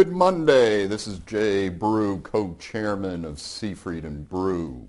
Good Monday. This is Jay Brew, co-chairman of Seafried and Brew.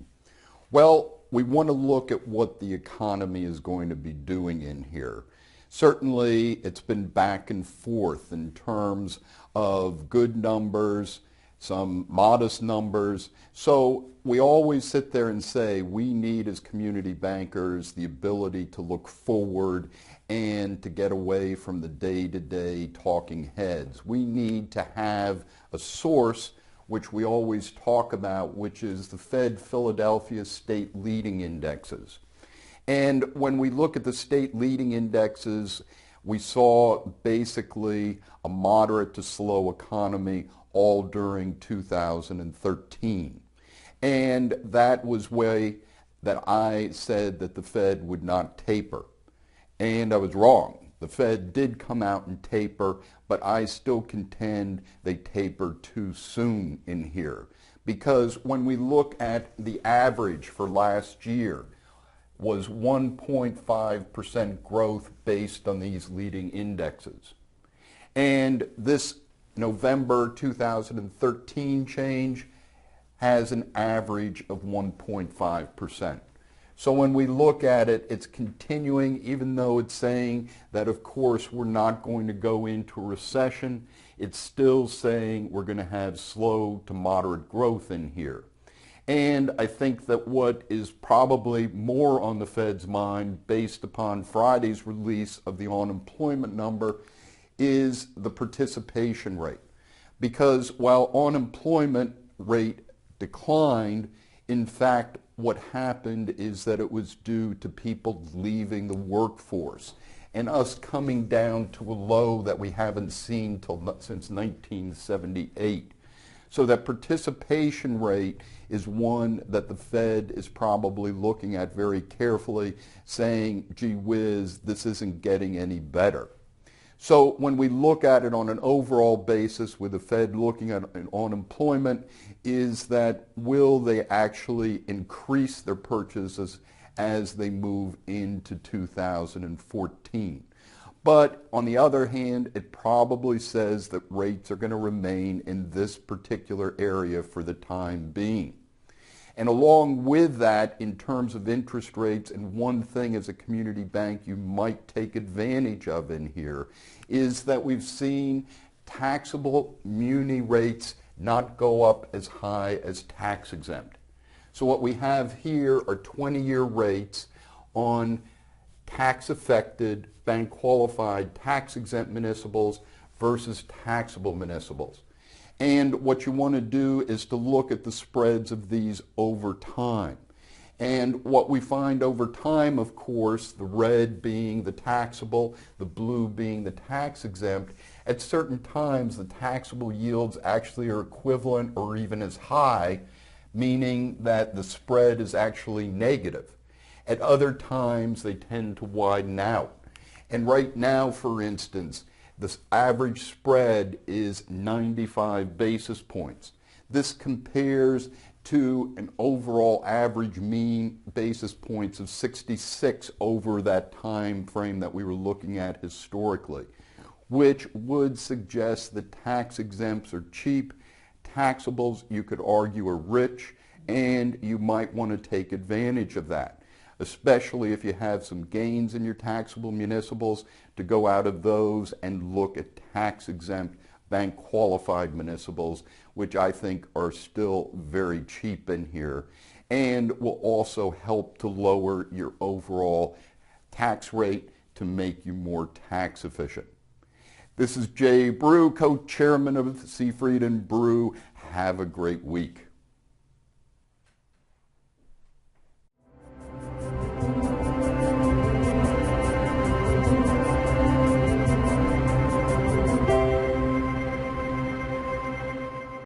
Well, we want to look at what the economy is going to be doing in here. Certainly, it's been back and forth in terms of good numbers, some modest numbers. So we always sit there and say we need, as community bankers, the ability to look forward and to get away from the day-to-day talking heads. We need to have a source which we always talk about, which is the Fed Philadelphia state leading indexes. And when we look at the state leading indexes, we saw basically a moderate to slow economy all during 2013. And that was way that I said that the Fed would not taper. And I was wrong. The Fed did come out and taper, but I still contend they tapered too soon in here. Because when we look at the average for last year, was 1.5% growth based on these leading indexes. And this November 2013 change has an average of 1.5%. So when we look at it, it's continuing, even though it's saying that, of course, we're not going to go into a recession. It's still saying we're going to have slow to moderate growth in here. And I think that what is probably more on the Fed's mind, based upon Friday's release of the unemployment number, is the participation rate. Because while unemployment rate declined, in fact, what happened is that it was due to people leaving the workforce and us coming down to a low that we haven't seen since 1978. So that participation rate is one that the Fed is probably looking at very carefully, saying, gee whiz, this isn't getting any better. So when we look at it on an overall basis, with the Fed looking at unemployment, is that will they actually increase their purchases as they move into 2014? But on the other hand, it probably says that rates are going to remain in this particular area for the time being. And along with that, in terms of interest rates, and one thing as a community bank you might take advantage of in here, is that we've seen taxable muni rates not go up as high as tax exempt. So what we have here are 20-year rates on tax-affected, bank-qualified, tax-exempt municipals versus taxable municipals. And what you want to do is to look at the spreads of these over time. And what we find over time, of course, the red being the taxable, the blue being the tax-exempt, at certain times the taxable yields actually are equivalent or even as high, meaning that the spread is actually negative. At other times they tend to widen out. And right now, for instance, the average spread is 95 basis points. This compares to an overall average mean basis points of 66 over that time frame that we were looking at historically, which would suggest that tax exempts are cheap, taxables, you could argue, are rich, and you might want to take advantage of that, especially if you have some gains in your taxable municipals, to go out of those and look at tax-exempt bank-qualified municipals, which I think are still very cheap in here, and will also help to lower your overall tax rate to make you more tax efficient. This is Jay Brew, co-chairman of Seafried and Brew. Have a great week.